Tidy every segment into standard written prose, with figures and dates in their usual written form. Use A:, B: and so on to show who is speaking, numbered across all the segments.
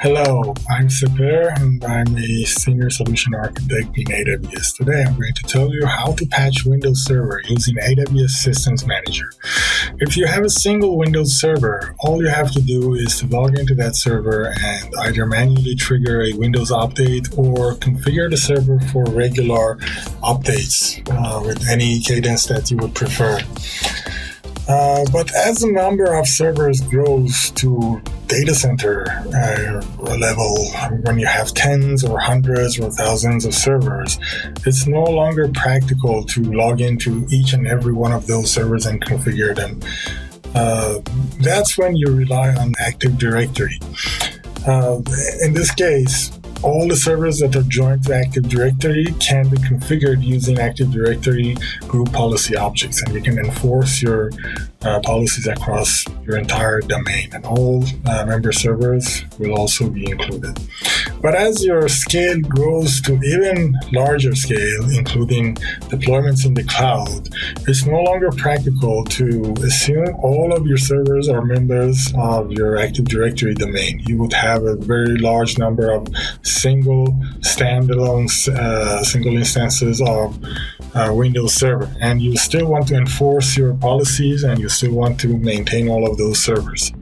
A: Hello, I'm Seper and I'm a Senior Solution Architect in AWS. Today I'm going to tell you how to patch Windows Server using AWS Systems Manager. If you have a single Windows server, all you have to do is to log into that server and either manually trigger a Windows update or configure the server for regular updates with any cadence that you would prefer. But as the number of servers grows to data center level, when you have tens or hundreds or thousands of servers, it's no longer practical to log into each and every one of those servers and configure them. That's when you rely on Active Directory. In this case, all the servers that are joined to Active Directory can be configured using Active Directory group policy objects, and you can enforce your policies across your entire domain, and all member servers will also be included. But as your scale grows to even larger scale, including deployments in the cloud, it's no longer practical to assume all of your servers are members of your Active Directory domain. You would have a very large number of single standalone single instances of Windows Server, and you still want to enforce your policies and you still want to maintain all of those servers.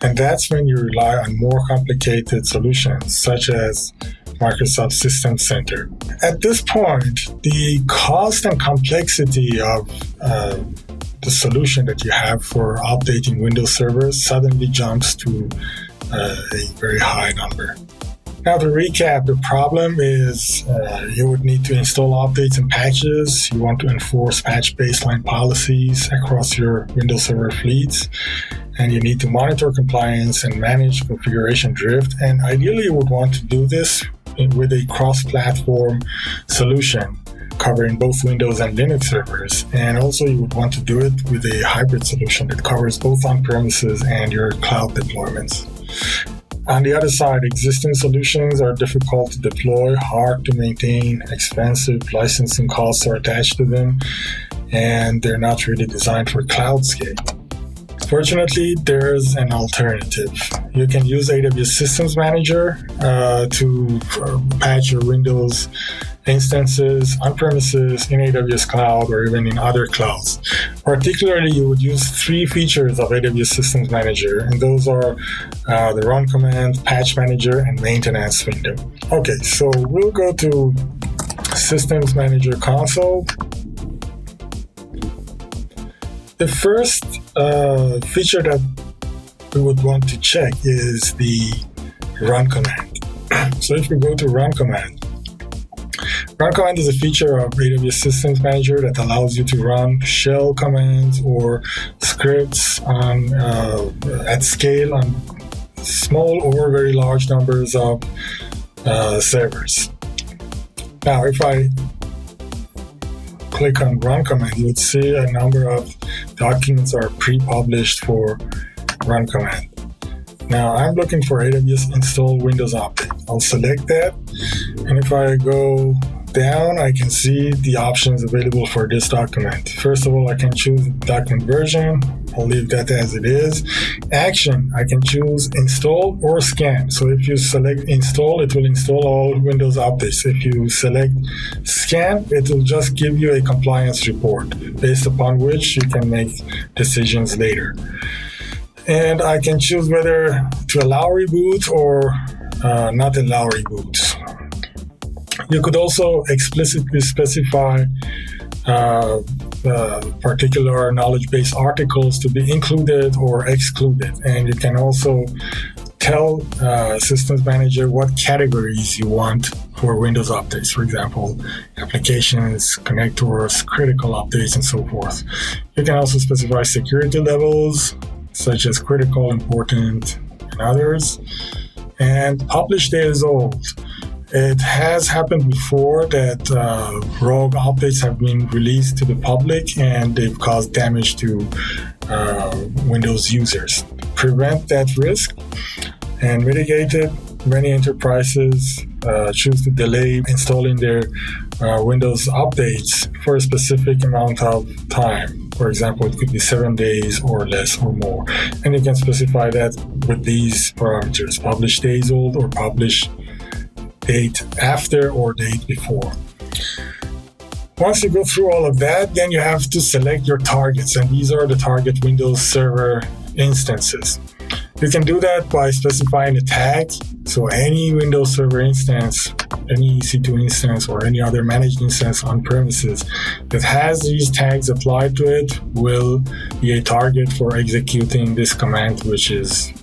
A: And that's when you rely on more complicated solutions such as Microsoft System Center. At this point, the cost and complexity of the solution that you have for updating Windows servers suddenly jumps to a very high number. Now, to recap, the problem is you would need to install updates and patches. You want to enforce patch baseline policies across your Windows Server fleets. And you need to monitor compliance and manage configuration drift. And ideally, you would want to do this with a cross-platform solution covering both Windows and Linux servers. And also, you would want to do it with a hybrid solution that covers both on-premises and your cloud deployments. On the other side, existing solutions are difficult to deploy, hard to maintain, expensive, licensing costs are attached to them, and they're not really designed for cloud scale. Fortunately, there's an alternative. You can use AWS Systems Manager to patch your Windows instances on-premises, in AWS Cloud, or even in other clouds. Particularly, you would use three features of AWS Systems Manager, and those are the Run Command, Patch Manager, and Maintenance window. Okay, so we'll go to Systems Manager console. The first feature that we would want to check is the Run Command. So if you go to Run Command is a feature of AWS Systems Manager that allows you to run shell commands or scripts at scale on small or very large numbers of servers. Now, if I click on Run Command, you would see a number of documents are pre-published for Run Command. Now, I'm looking for AWS Install Windows Update. I'll select that, and if I go down, I can see the options available for this document. First of all, I can choose the document version. I'll leave that as it is. Action, I can choose install or scan. So if you select install, it will install all Windows updates. If you select scan, it will just give you a compliance report based upon which you can make decisions later. And I can choose whether to allow reboot or not allow reboot. You could also explicitly specify particular knowledge-based articles to be included or excluded. And you can also tell Systems Manager what categories you want for Windows updates. For example, applications, connectors, critical updates, and so forth. You can also specify security levels, such as critical, important, and others. And publish date is old. It has happened before that rogue updates have been released to the public and they've caused damage to Windows users. To prevent that risk and mitigate it, many enterprises choose to delay installing their Windows updates for a specific amount of time. For example, it could be 7 days or less or more. And you can specify that with these parameters: publish days old, or publish date after or date before. Once you go through all of that, then you have to select your targets, and these are the target Windows Server instances. You can do that by specifying a tag. So any Windows Server instance, any EC2 instance, or any other managed instance on premises that has these tags applied to it will be a target for executing this command, which is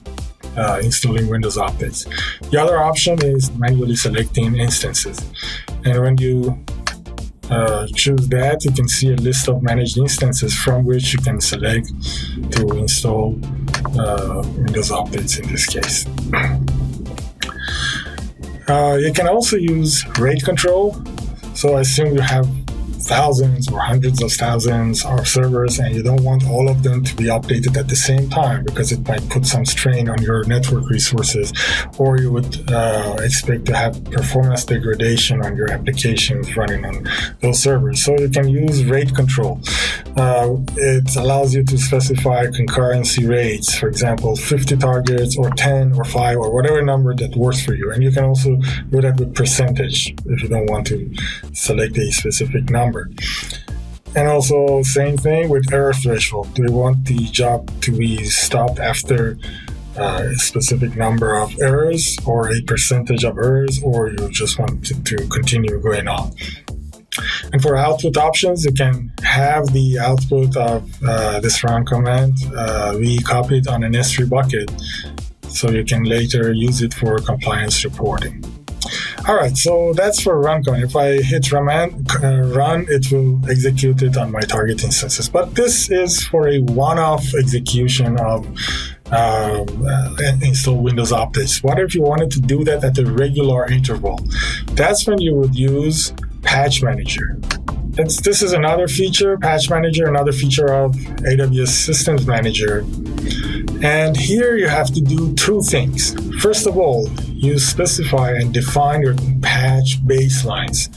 A: installing Windows updates. The other option is manually selecting instances. And when you choose that, you can see a list of managed instances from which you can select to install Windows updates in this case. You can also use RAID control. So I assume you have thousands or hundreds of thousands of servers, and you don't want all of them to be updated at the same time because it might put some strain on your network resources, or you would expect to have performance degradation on your applications running on those servers. So you can use RAID control. It allows you to specify concurrency rates, for example, 50 targets or 10 or 5 or whatever number that works for you. And you can also do that with percentage if you don't want to select a specific number. And also, same thing with error threshold. Do you want the job to be stopped after a specific number of errors or a percentage of errors, or you just want it to continue going on? And for output options, you can have the output of this run command be copied on an S3 bucket, so you can later use it for compliance reporting. All right, so that's for run command. If I hit run, it will execute it on my target instances. But this is for a one-off execution of install Windows updates. What if you wanted to do that at a regular interval? That's when you would use Patch Manager. This is another feature, Patch Manager, another feature of AWS Systems Manager. And here you have to do two things. First of all, you specify and define your patch baselines.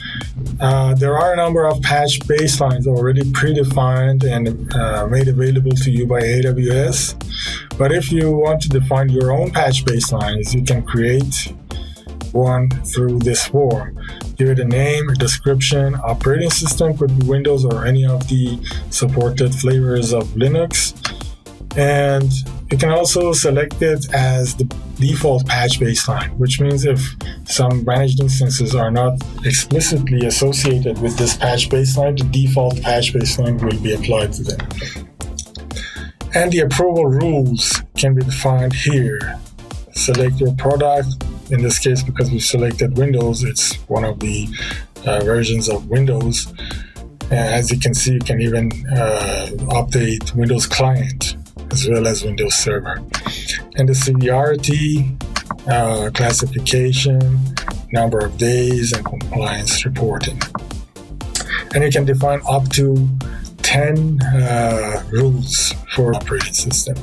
A: There are a number of patch baselines already predefined and made available to you by AWS. But if you want to define your own patch baselines, you can create one through this form. Give it a name, a description. Operating system could be Windows or any of the supported flavors of Linux. And you can also select it as the default patch baseline, which means if some managed instances are not explicitly associated with this patch baseline, the default patch baseline will be applied to them. And the approval rules can be defined here. Select your product. In this case, because we've selected Windows, it's one of the versions of Windows. As you can see, you can even update Windows Client as well as Windows Server. And the severity, classification, number of days, and compliance reporting. And you can define up to 10 rules for operating system.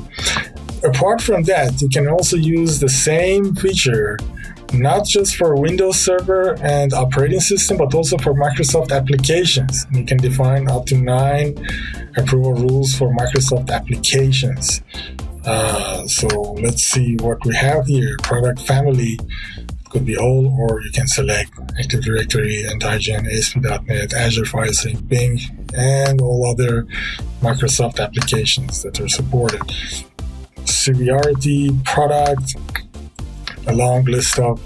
A: Apart from that, you can also use the same feature not just for Windows Server and operating system, but also for Microsoft applications. You can define up to 9 approval rules for Microsoft applications. So let's see what we have here. Product family could be all, or you can select Active Directory, Antigen, ASP.NET, Azure File Sync, Bing, and all other Microsoft applications that are supported. Severity, product, a long list of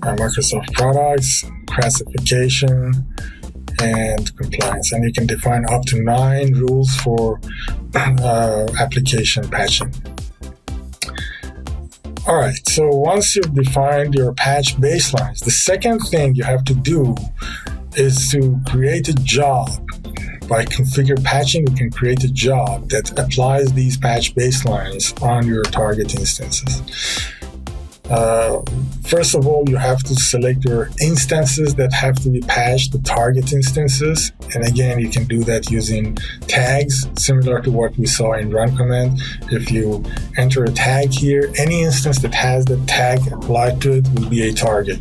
A: Microsoft products, classification, and compliance. And you can define up to 9 rules for application patching. All right, so once you've defined your patch baselines, the second thing you have to do is to create a job. By configure patching, you can create a job that applies these patch baselines on your target instances. First of all, you have to select your instances that have to be patched, the target instances. And again, you can do that using tags, similar to what we saw in run command. If you enter a tag here, any instance that has the tag applied to it will be a target.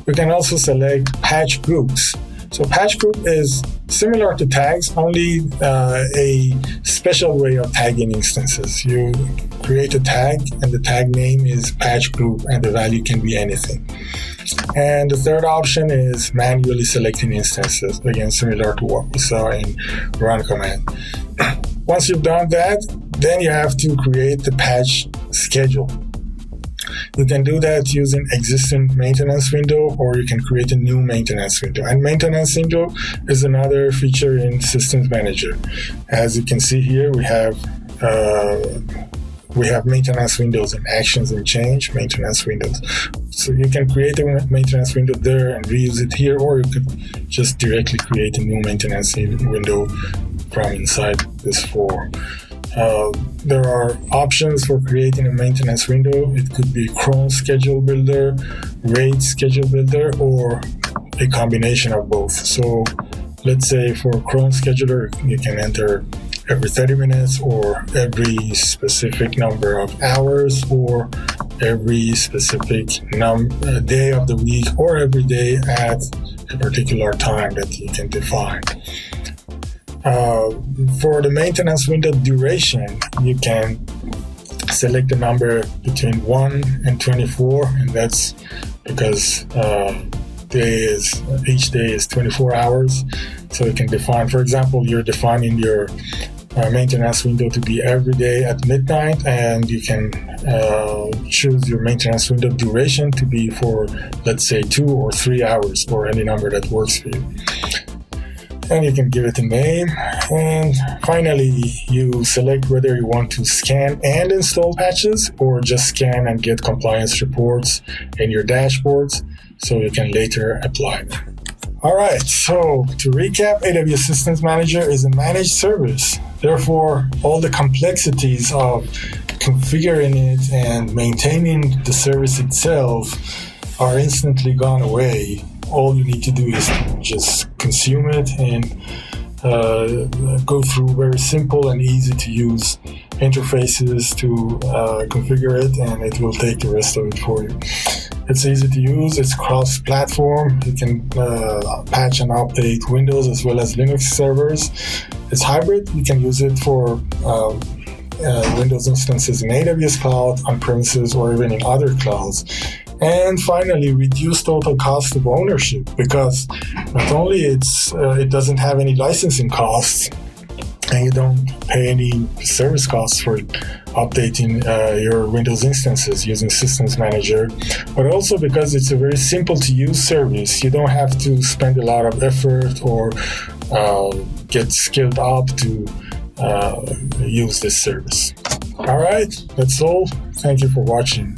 A: You can also select patch groups. So patch group is similar to tags, only a special way of tagging instances. You create a tag, and the tag name is patch group, and the value can be anything. And the third option is manually selecting instances, again, similar to what we saw in run command. Once you've done that, then you have to create the patch schedule. You can do that using existing maintenance window, or you can create a new maintenance window. And maintenance window is another feature in Systems Manager. As you can see here, we have maintenance windows and actions and change maintenance windows. So you can create a maintenance window there and reuse it here, or you could just directly create a new maintenance window from inside this form. There are options for creating a maintenance window. It could be cron schedule builder, RAID schedule builder, or a combination of both. So let's say for cron scheduler, you can enter every 30 minutes or every specific number of hours or every specific day of the week or every day at a particular time that you can define. For the maintenance window duration, you can select a number between 1 and 24, and that's because each day is 24 hours. So you can define, for example, you're defining your maintenance window to be every day at midnight, and you can choose your maintenance window duration to be for, let's say, 2 or 3 hours, or any number that works for you. And you can give it a name. And finally, you select whether you want to scan and install patches, or just scan and get compliance reports in your dashboards so you can later apply them. All right, so to recap, AWS Systems Manager is a managed service. Therefore, all the complexities of configuring it and maintaining the service itself are instantly gone away. All you need to do is just consume it and go through very simple and easy to use interfaces to configure it, and it will take the rest of it for you. It's easy to use, it's cross-platform, you can patch and update Windows as well as Linux servers. It's hybrid, you can use it for Windows instances in AWS Cloud, on-premises, or even in other clouds. And finally, reduce total cost of ownership, because not only it doesn't have any licensing costs, and you don't pay any service costs for updating your Windows instances using Systems Manager, but also because it's a very simple to use service. You don't have to spend a lot of effort or get skilled up to use this service. All right, that's all. Thank you for watching.